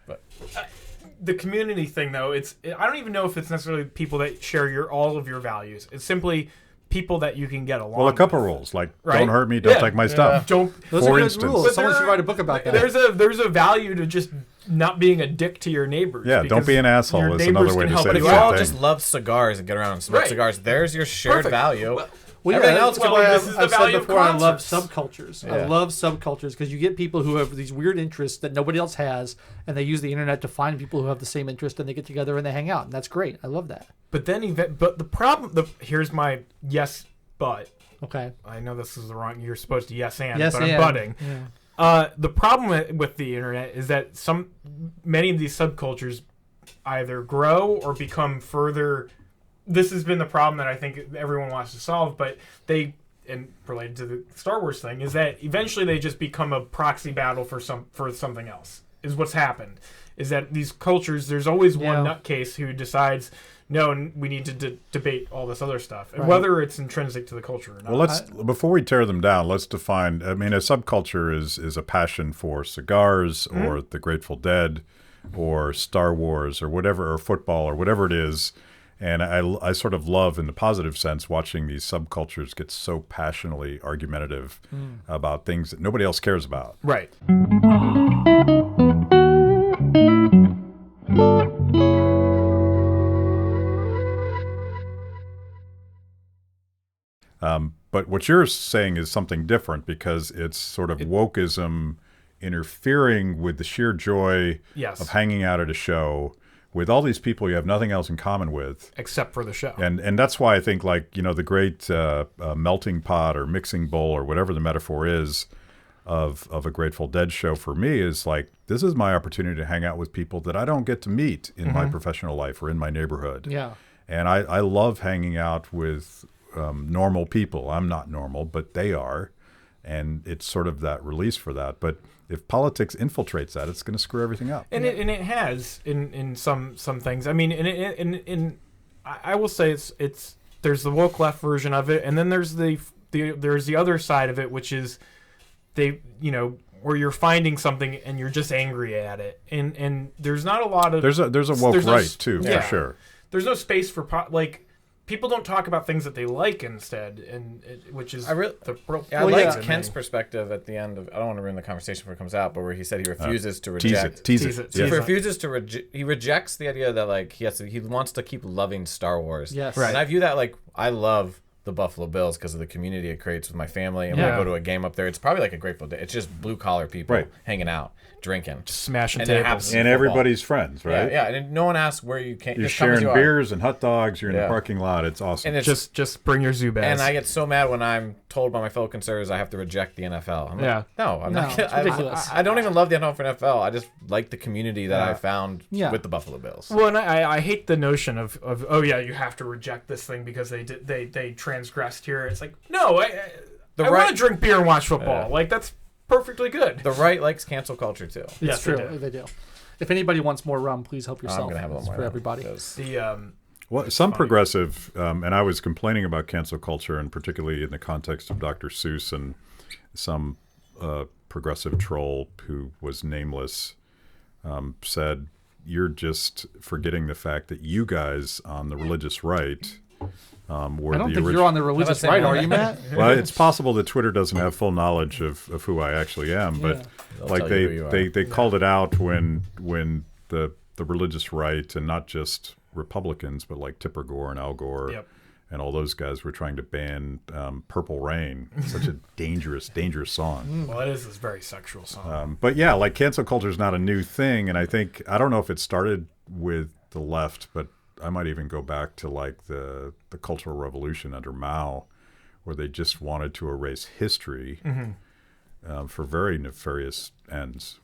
But The community thing, though, I don't even know if it's necessarily people that share all of your values. It's simply people that you can get along. Well, a couple with. rules, like Right? don't hurt me, don't take my stuff. Don't. Those For are good instance. rules. But Someone there- should write a book about that. There's a value to just not being a dick to your neighbors. Yeah, don't because be an asshole. your That's another neighbors way can to help say but the if you you same out. all thing. just love cigars and get around and smoke Right. cigars, there's your shared Perfect. value. Well, Everything yeah, else that's can why be- this is the I've said value of before I love concerts. subcultures. Yeah. I love subcultures because you get people who have these weird interests that nobody else has, and they use the internet to find people who have the same interest, and they get together and they hang out, and that's great. I love that. But then, but the problem. Here's my yes, but Okay. I know this is the wrong. You're supposed to yes and, Yes, but and. I'm butting. Yeah. The problem with the internet is that many of these subcultures either grow or become further. This has been the problem that I think everyone wants to solve, but and related to the Star Wars thing, is that eventually they just become a proxy battle for something else. Is what's happened. Is that these cultures? There's always one nutcase who decides, no, we need to debate all this other stuff, and whether it's intrinsic to the culture or not. Well, before we tear them down, let's define. I mean, a subculture is a passion for cigars or the Grateful Dead or Star Wars or whatever, or football or whatever it is. And I sort of love, in the positive sense, watching these subcultures get so passionately argumentative about things that nobody else cares about. Right. But what you're saying is something different because it's sort of wokeism interfering with the sheer joy of hanging out at a show with all these people you have nothing else in common with. Except for the show. And that's why I think, like, the great melting pot or mixing bowl or whatever the metaphor is of a Grateful Dead show for me is like, this is my opportunity to hang out with people that I don't get to meet in my professional life or in my neighborhood. Yeah. And I love hanging out with normal people. I'm not normal, but they are. And it's sort of that release for that. But if politics infiltrates that, it's going to screw everything up. And it has in some things. I mean, I will say it's there's the woke left version of it, and then there's the other side of it, which is where you're finding something and you're just angry at it, and there's not a lot of there's a woke right too, for sure. There's no space for people don't talk about things that they like instead, which is I liked Kent's perspective at the end of. I don't want to ruin the conversation before it comes out, but where he said he refuses to reject. Tease it. He refuses to he rejects the idea that like he wants to keep loving Star Wars. Yes. Right. And I view that like I love the Buffalo Bills because of the community it creates with my family, and when I go to a game up there, it's probably like a Grateful Dead. It's just blue collar people hanging out, drinking, smashing and tables, and everybody's friends, right? Yeah, and no one asks where you came. You're sharing beers and hot dogs. You're in the parking lot. It's awesome. And it's just bring your Zubaz. And I get so mad when I'm told by my fellow conservatives I have to reject the NFL. I'm like, no, I'm not. It's ridiculous. I don't even love the NFL for NFL. I just like the community that I found with the Buffalo Bills. Well, and I hate the notion of oh yeah, you have to reject this thing because they transgressed here. It's like, no, I want to drink beer and watch football. Like, that's perfectly good. The right likes cancel culture too. It's true. They do. If anybody wants more rum, please help yourself. I'm gonna have a little more for everybody. Some progressive, and I was complaining about cancel culture, and particularly in the context of Dr. Seuss and some progressive troll who was nameless, said, "You're just forgetting the fact that you guys on the religious right." I don't think you're on the religious right, are you, Matt? Well, it's possible that Twitter doesn't have full knowledge of who I actually am, but like they called it out when the religious right, and not just Republicans, but like Tipper Gore and Al Gore and all those guys were trying to ban Purple Rain. Such a dangerous song. Well, it is this very sexual song. But yeah, like cancel culture is not a new thing, and I don't know if it started with the left, but I might even go back to like the Cultural Revolution under Mao, where they just wanted to erase history for very nefarious ends.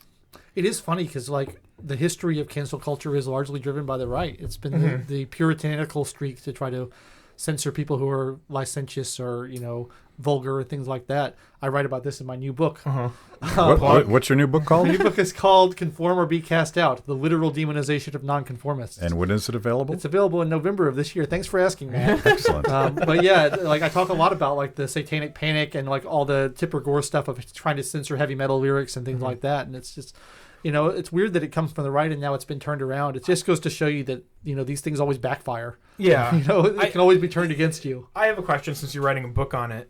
It is funny because like the history of cancel culture is largely driven by the right. It's been the puritanical streak to try to censor people who are licentious or vulgar, things like that. I write about this in my new book. What's your new book called? My new book is called Conform or Be Cast Out, The Literal Demonization of Nonconformists. And when is it available? It's available in November of this year. Thanks for asking, man. Excellent. But yeah, like I talk a lot about like the satanic panic and like all the Tipper Gore stuff of trying to censor heavy metal lyrics and things like that. And it's just, it's weird that it comes from the right and now it's been turned around. It just goes to show you that, these things always backfire. Yeah. It can always be turned against you. I have a question since you're writing a book on it.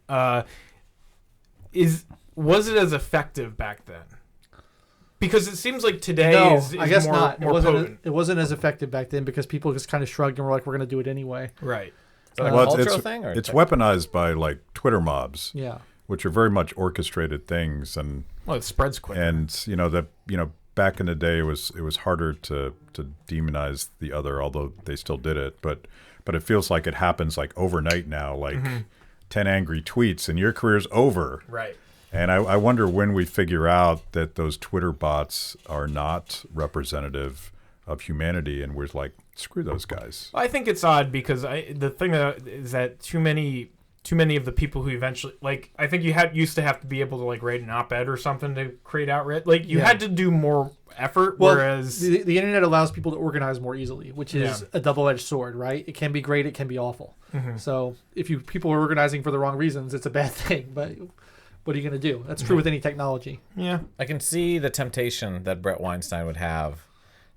Was it as effective back then? Because it seems like today is I guess more, not. more potent. It wasn't as effective back then because people just kind of shrugged and were like, we're going to do it anyway. Right. Is that a cultural thing? Or it's weaponized by like Twitter mobs. Yeah. Which are very much orchestrated things, and it spreads quicker. And back in the day, it was harder to demonize the other, although they still did it. But it feels like it happens like overnight now, like 10 angry tweets, and your career's over. Right. And I wonder when we figure out that those Twitter bots are not representative of humanity, and we're like, screw those guys. I think it's odd because the thing is that too many of the people who eventually, like, I think you used to have to be able to like write an op-ed or something to create outrage. Like you had to do more effort, whereas the internet allows people to organize more easily, which is a double-edged sword, right? It can be great, it can be awful. So if people are organizing for the wrong reasons, it's a bad thing. But what are you going to do? That's true with any technology. Yeah. I can see the temptation that Brett Weinstein would have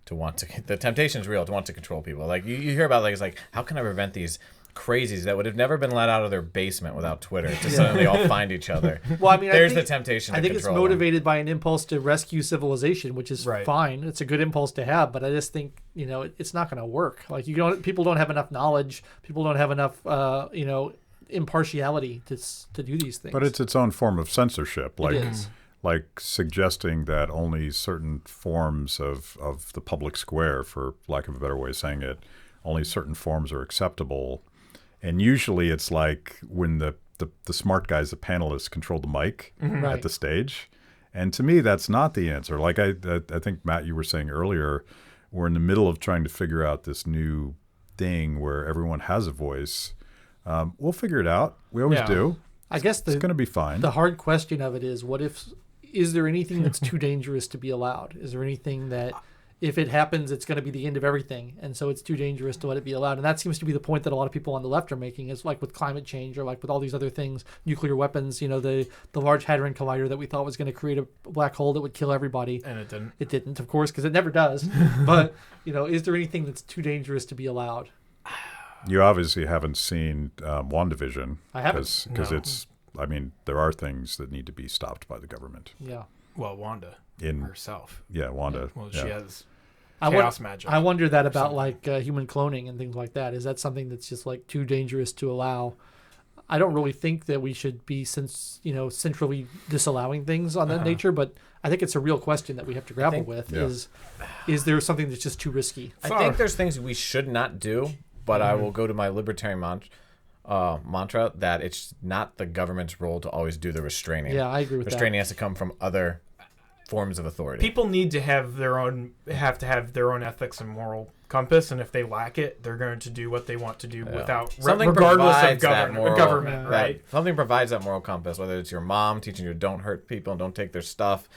the temptation is real to want to control people. Like you hear about it's like, how can I prevent these crazies that would have never been let out of their basement without Twitter to suddenly all find each other? Well, I mean, there's the temptation. I think it's motivated by an impulse to rescue civilization, which is fine. It's a good impulse to have, but I just think it's not going to work. Like people don't have enough knowledge. People don't have enough impartiality to do these things. But it's its own form of censorship. Like it is. Like suggesting that only certain forms of the public square, for lack of a better way of saying it, only certain forms are acceptable. And usually it's like when the smart guys, the panelists, control the mic at the stage. And to me, that's not the answer. Like I think, Matt, you were saying earlier, we're in the middle of trying to figure out this new thing where everyone has a voice. We'll figure it out. We always do. I guess it's going to be fine. The hard question of it is, is there anything that's too dangerous to be allowed? Is there anything that if it happens, it's going to be the end of everything, and so it's too dangerous to let it be allowed? And that seems to be the point that a lot of people on the left are making, is like with climate change or like with all these other things, nuclear weapons, the Large Hadron Collider that we thought was going to create a black hole that would kill everybody. And it didn't. It didn't, of course, because it never does. But, is there anything that's too dangerous to be allowed? You obviously haven't seen WandaVision. I haven't. Because it's, I mean, there are things that need to be stopped by the government. Yeah. Well, Wanda herself. Yeah, Wanda. Well, she has chaos magic. I wonder that about like human cloning and things like that. Is that something that's just like too dangerous to allow? I don't really think that we should be centrally disallowing things on that nature, but I think it's a real question that we have to grapple with. Yeah. Is there something that's just too risky? I think there's things we should not do, but I will go to my libertarian mantra that it's not the government's role to always do the restraining. Yeah, I agree with that. Restraining has to come from other forms of authority. People need to have their own ethics and moral compass, and if they lack it, they're going to do what they want to do without regardless of government, right? Something provides that moral compass, whether it's your mom teaching you don't hurt people and don't take their stuff.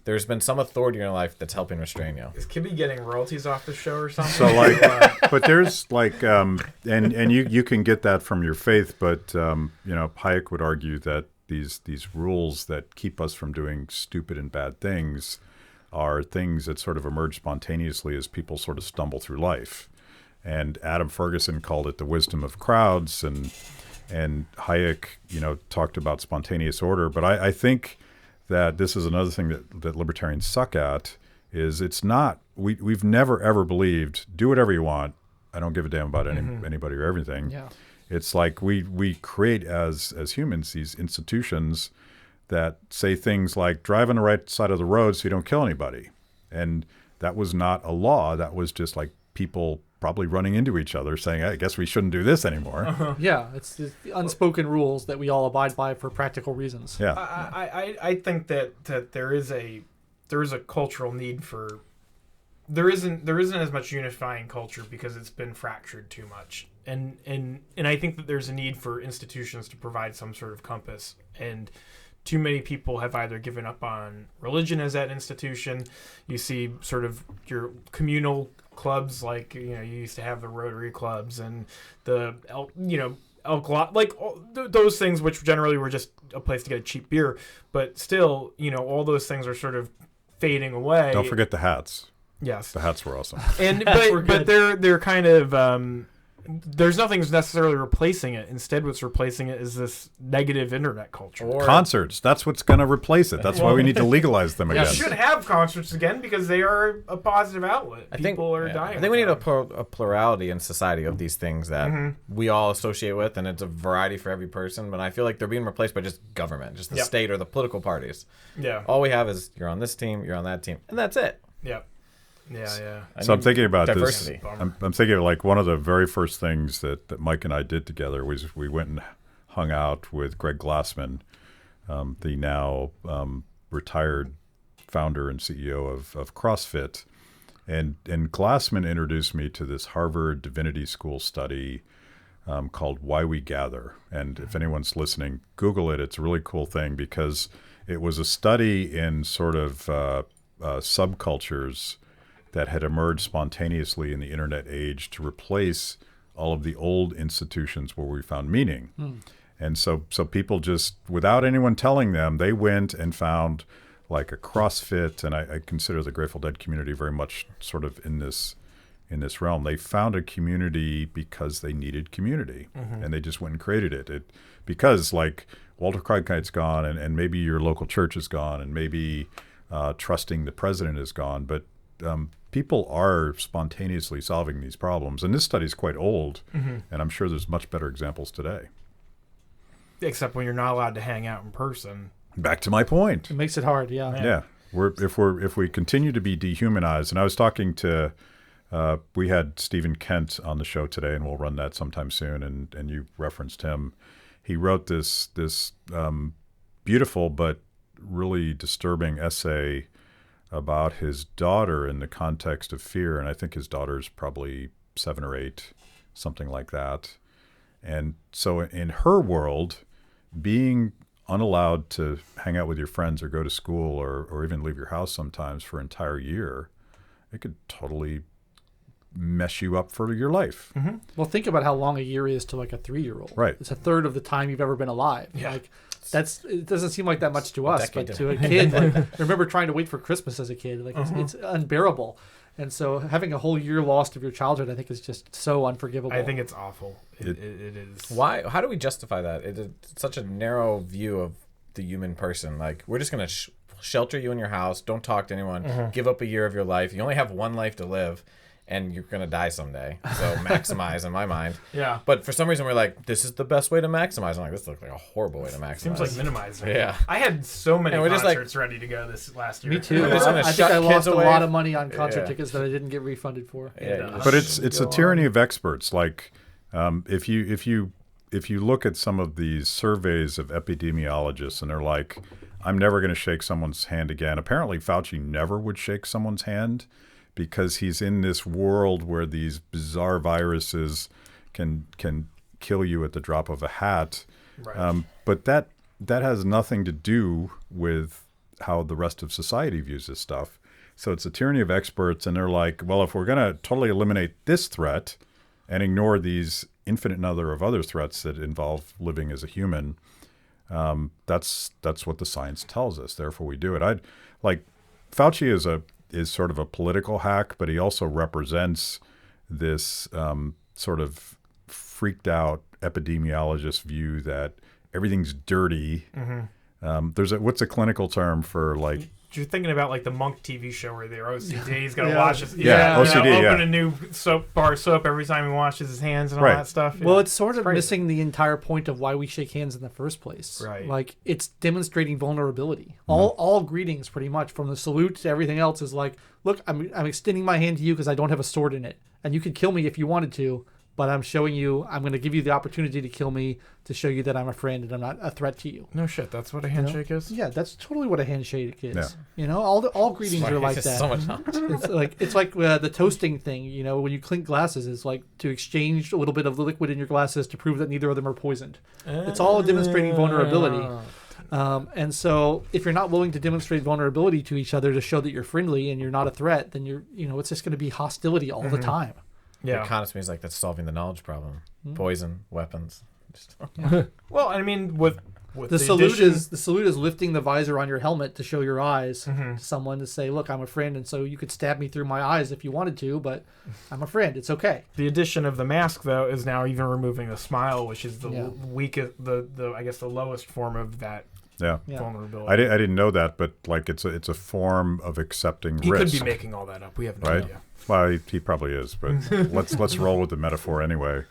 There's been some authority in your life that's helping restrain you. Is Kibby getting royalties off the show or something? So but there's like, and you can get that from your faith, but Hayek would argue that these rules that keep us from doing stupid and bad things are things that sort of emerge spontaneously as people sort of stumble through life. And Adam Ferguson called it the wisdom of crowds, and Hayek, talked about spontaneous order. But I think that this is another thing that libertarians suck at, is it's not, we've never ever believed, do whatever you want, I don't give a damn about anybody or everything. Yeah. It's like we create as humans these institutions that say things like drive on the right side of the road so you don't kill anybody. And that was not a law. That was just like people probably running into each other saying, I guess we shouldn't do this anymore. Yeah, it's the unspoken rules that we all abide by for practical reasons. Yeah. I think that there is a cultural need for there isn't as much unifying culture because it's been fractured too much. And I think that there's a need for institutions to provide some sort of compass. And too many people have either given up on religion as that institution. You see sort of your communal clubs, like, you used to have the Rotary clubs and the, those things, which generally were just a place to get a cheap beer. But still, all those things are sort of fading away. Don't forget the hats. Yes. The hats were awesome. And but they're kind of there's nothing necessarily replacing it. Instead, what's replacing it is this negative internet culture. Concerts. That's what's going to replace it. That's why we need to legalize them again. We should have concerts again because they are a positive outlet. People are dying. I think we need a plurality in society of these things that we all associate with, and it's a variety for every person. But I feel like they're being replaced by just government, just the state or the political parties. Yeah. All we have is you're on this team, you're on that team, and that's it. Yeah. Yeah. So I'm thinking about diversity. this. I'm thinking of like one of the very first things that Mike and I did together was we went and hung out with Greg Glassman, the now retired founder and CEO of CrossFit. And Glassman introduced me to this Harvard Divinity School study called Why We Gather. And if anyone's listening, Google it. It's a really cool thing because it was a study in sort of subcultures that had emerged spontaneously in the internet age to replace all of the old institutions where we found meaning. And so people just, without anyone telling them, they went and found like a CrossFit, and I consider the Grateful Dead community very much sort of in this realm. They found a community because they needed community, and they just went and created it. Because like Walter Cronkite's gone, and maybe your local church is gone, and maybe trusting the president is gone, but people are spontaneously solving these problems. And this study is quite old, and I'm sure there's much better examples today. Except when you're not allowed to hang out in person. Back to my point. It makes it hard, yeah. Yeah. If we continue to be dehumanized, and I was talking to, we had Stephen Kent on the show today, and we'll run that sometime soon, and you referenced him. He wrote this beautiful but really disturbing essay about his daughter in the context of fear, and I think his daughter's probably 7 or 8, something like that. And so in her world, being unallowed to hang out with your friends or go to school or even leave your house sometimes for an entire year, it could totally mess you up for your life. Well, think about how long a year is to like a 3-year-old. Right. It's a third of the time you've ever been alive. Yeah. Like it doesn't seem like that much to us, but to a kid, like, I remember trying to wait for Christmas as a kid. Like it's unbearable. And so having a whole year lost of your childhood, I think, is just so unforgivable. I think it's awful. It is. Why? How do we justify that? It's such a narrow view of the human person. Like, we're just going to shelter you in your house. Don't talk to anyone. Give up a year of your life. You only have one life to live, and you're going to die someday. So maximize in my mind. Yeah. But for some reason, we're like, this is the best way to maximize. I'm like, this looks like a horrible way to maximize. Seems like minimizing. Yeah. I had so many And we're just concerts ready to go this last year. Me too. We're just gonna I think shut I lost kids a away. lot of money on concert Yeah. tickets that I didn't get refunded for. Yeah. But it's a tyranny of experts. Like if you look at some of these surveys of epidemiologists, and they're like, I'm never going to shake someone's hand again. Apparently, Fauci never would shake someone's hand because he's in this world where these bizarre viruses can kill you at the drop of a hat. Right. But that has nothing to do with how the rest of society views this stuff. So it's a tyranny of experts, and they're like, well, if we're going to totally eliminate this threat and ignore these infinite number of other threats that involve living as a human, that's what the science tells us. Therefore, we do it. Fauci is sort of a political hack, but he also represents this sort of freaked out epidemiologist view that everything's dirty. What's a clinical term for like? You're thinking about like the Monk TV show where they're OCD. He's got to Yeah. wash his open a new bar soap every time he washes his hands and all Right. that stuff. Well, Yeah. it's sort of crazy. missing the entire point of why we shake hands in the first place. Right. Like, it's demonstrating vulnerability. All greetings, pretty much, from the salute to everything else, is like, look, I'm extending my hand to you because I don't have a sword in it, and you could kill me if you wanted to, but I'm showing you, I'm going to give you the opportunity to kill me to show you that I'm a friend and I'm not a threat to you. No shit, that's what a handshake is? Yeah, that's totally what a handshake is. Yeah. You know, all greetings are like that. So much knowledge. It's like the toasting thing. You know, when you clink glasses, it's like to exchange a little bit of the liquid in your glasses to prove that neither of them are poisoned. It's all demonstrating vulnerability. And so if you're not willing to demonstrate vulnerability to each other to show that you're friendly and you're not a threat, then it's just going to be hostility all the time. Yeah. Economy is like that's solving the knowledge problem. Poison, weapons. Well, I mean, with the salute is lifting the visor on your helmet to show your eyes to someone to say, look, I'm a friend, and so you could stab me through my eyes if you wanted to, but I'm a friend. It's okay. The addition of the mask, though, is now even removing the smile, which is the weakest, I guess the lowest form of that vulnerability. I didn't know that, but like it's a form of accepting risk. He could be making all that up. We have no idea. Well, he probably is, but let's roll with the metaphor anyway.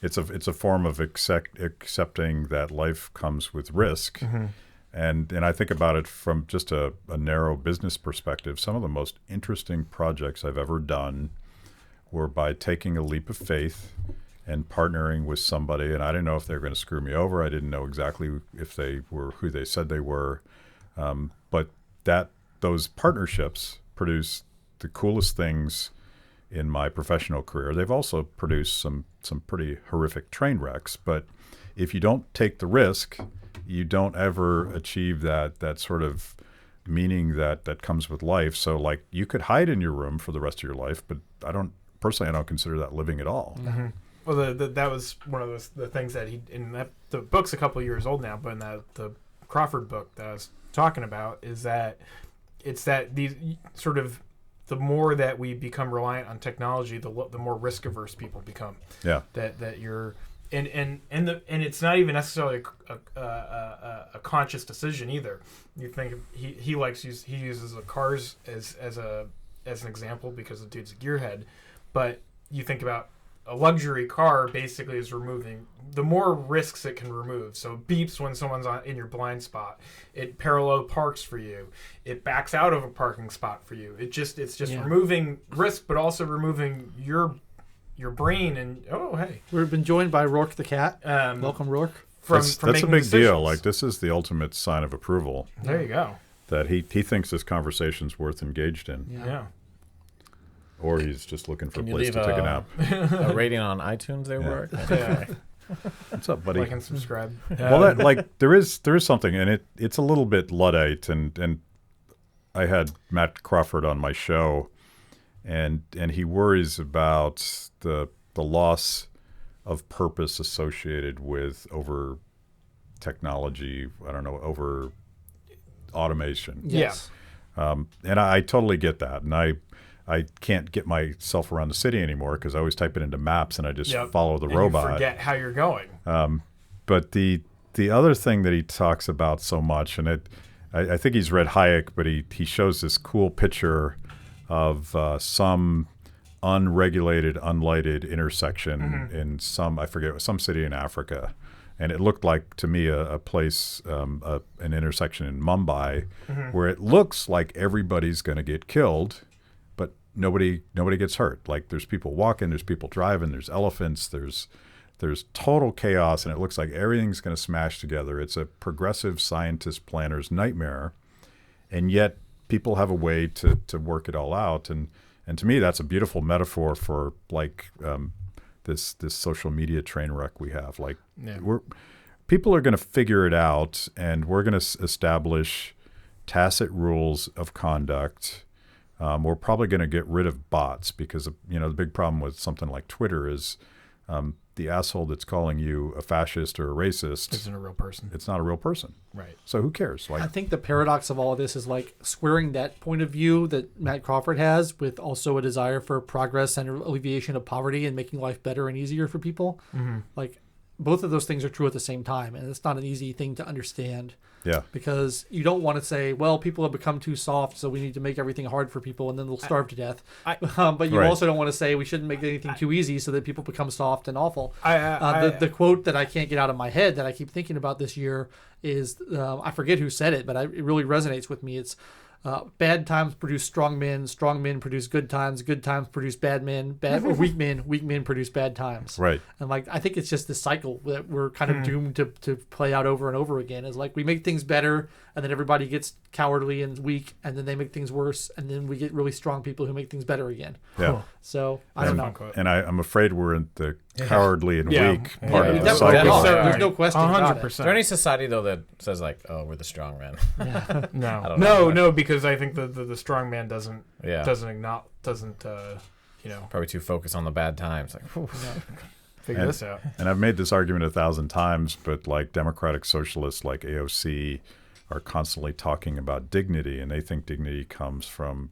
It's a form of accepting that life comes with risk, and I think about it from just a narrow business perspective. Some of the most interesting projects I've ever done were by taking a leap of faith and partnering with somebody, and I didn't know if they were going to screw me over. I didn't know exactly if they were who they said they were, but those partnerships produce the coolest things in my professional career. They've also produced some pretty horrific train wrecks, but if you don't take the risk, you don't ever achieve that sort of meaning that comes with life. So like you could hide in your room for the rest of your life, but I don't consider that living at all. Mm-hmm. Well, that was one of the things that the book's a couple of years old now, but in the Crawford book that I was talking about is that it's that these sort of the more that we become reliant on technology, the more risk averse people become. Yeah. That you're and it's not even necessarily a conscious decision either. You think he uses the cars as an example because the dude's a gearhead, but you think about a luxury car basically is removing the more risks it can remove. So it beeps when someone's in your blind spot. It parallel parks for you. It backs out of a parking spot for you. It's just removing risk, but also removing your brain. And hey, we've been joined by Rourke the cat. Welcome, Rourke. That's a big deal. Like this is the ultimate sign of approval. There you go. That he thinks this conversation's worth engaged in. Yeah. Or he's just looking for a place to take a nap. A rating on iTunes there, Rourke? Yeah. What's up, buddy? Like and subscribe. Well, there is something, and it's a little bit Luddite, and I had Matt Crawford on my show, and he worries about the loss of purpose associated with over technology. I don't know, over automation. Yes. And I totally get that, and I can't get myself around the city anymore because I always type it into maps and I just follow the robot. You forget how you're going. But the other thing that he talks about so much, and I think he's read Hayek, but he shows this cool picture of some unregulated, unlighted intersection in some city in Africa. And it looked like to me a place, an intersection in Mumbai, where it looks like everybody's going to get killed. Nobody gets hurt. Like there's people walking, there's people driving, there's elephants, there's total chaos, and it looks like everything's going to smash together. It's a progressive scientist planner's nightmare, and yet people have a way to work it all out. And to me, that's a beautiful metaphor for like this social media train wreck we have. Like people are going to figure it out, and we're going to establish tacit rules of conduct. We're probably going to get rid of bots because, the big problem with something like Twitter is the asshole that's calling you a fascist or a racist isn't a real person. It's not a real person. Right. So who cares? I think the paradox of all of this is like squaring that point of view that Matt Crawford has with also a desire for progress and alleviation of poverty and making life better and easier for people. Mm-hmm. Like both of those things are true at the same time, and it's not an easy thing to understand. Yeah. Because you don't want to say, well, people have become too soft, so we need to make everything hard for people, and then they'll starve to death. But you also don't want to say we shouldn't make anything too easy so that people become soft and awful. The quote that I can't get out of my head that I keep thinking about this year is, I forget who said it, but it really resonates with me. It's bad times produce strong men produce good times produce bad men, or weak men produce bad times. Right. And like, I think it's just this cycle that we're kind of doomed to play out over and over again. Is like, we make things better, and then everybody gets cowardly and weak, and then they make things worse, and then we get really strong people who make things better again. Yeah. So I don't know. And I'm afraid we're in the cowardly and Yeah. weak part of the That- cycle. There's no question about it. 100%. Is there any society though that says like, "Oh, we're the strong men"? I No, don't know. no, because I think the strong man doesn't Yeah. Probably too focused on the bad times. Like, whew. figure this out. And I've made this argument 1,000 times, but like democratic socialists like AOC are constantly talking about dignity, and they think dignity comes from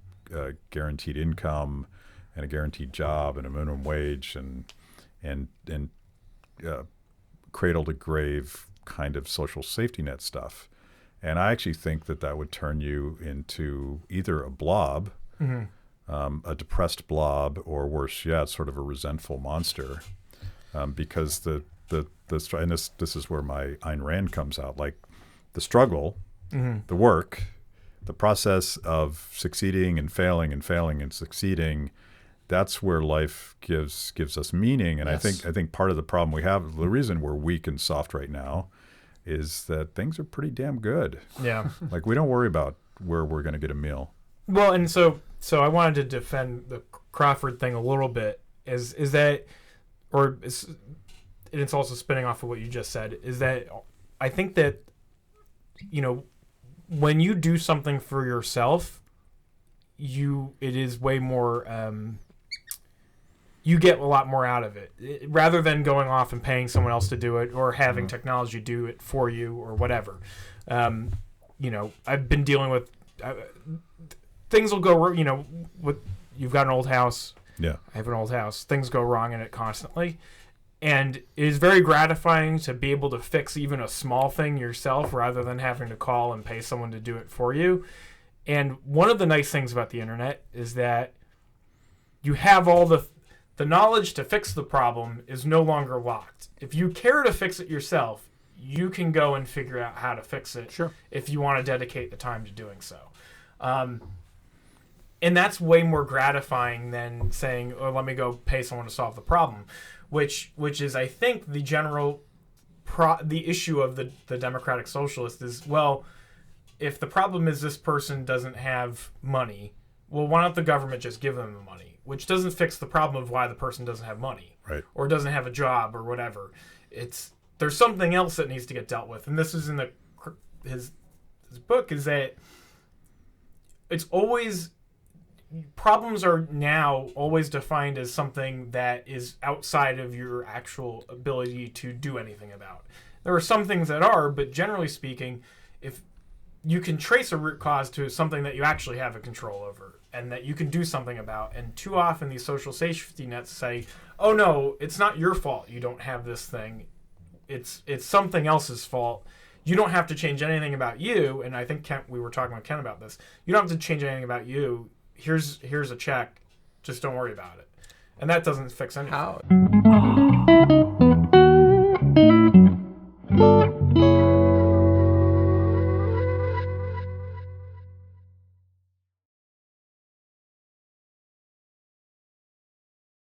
guaranteed income and a guaranteed job and a minimum wage and cradle to grave kind of social safety net stuff. And I actually think that would turn you into either a blob, a depressed blob, or worse yet, sort of a resentful monster. Because and this is where my Ayn Rand comes out. Like the struggle, the work, the process of succeeding and failing and succeeding, that's where life gives us meaning. And Yes. I think part of the problem we have, the reason we're weak and soft right now, is that things are pretty damn good. Yeah. Like we don't worry about where we're going to get a meal. Well, and so I wanted to defend the Crawford thing a little bit. Is that, or it's also spinning off of what you just said. Is that I think that, when you do something for yourself, it is way more. You get a lot more out of it rather than going off and paying someone else to do it or having technology do it for you or whatever. I've been dealing with things will go. You've got an old house. Yeah. I have an old house. Things go wrong in it constantly. And it is very gratifying to be able to fix even a small thing yourself rather than having to call and pay someone to do it for you. And one of the nice things about the internet is that you have all the knowledge to fix the problem is no longer locked. If you care to fix it yourself, you can go and figure out how to fix it. Sure. If you want to dedicate the time to doing so. And that's way more gratifying than saying, "Oh, let me go pay someone to solve the problem," which is, I think, the general the issue of the democratic socialist is, well, if the problem is this person doesn't have money, well, why don't the government just give them the money? Which doesn't fix the problem of why the person doesn't have money, Right. or doesn't have a job or whatever. There's something else that needs to get dealt with, and this is in his book, is that it's always. Problems are now always defined as something that is outside of your actual ability to do anything about. There are some things that are, but generally speaking, if you can trace a root cause to something that you actually have a control over and that you can do something about. And too often these social safety nets say, "Oh no, it's not your fault you don't have this thing. It's something else's fault. You don't have to change anything about you." And I think we were talking with Ken about this. You don't have to change anything about you. Here's a check. Just don't worry about it. And that doesn't fix anything. How?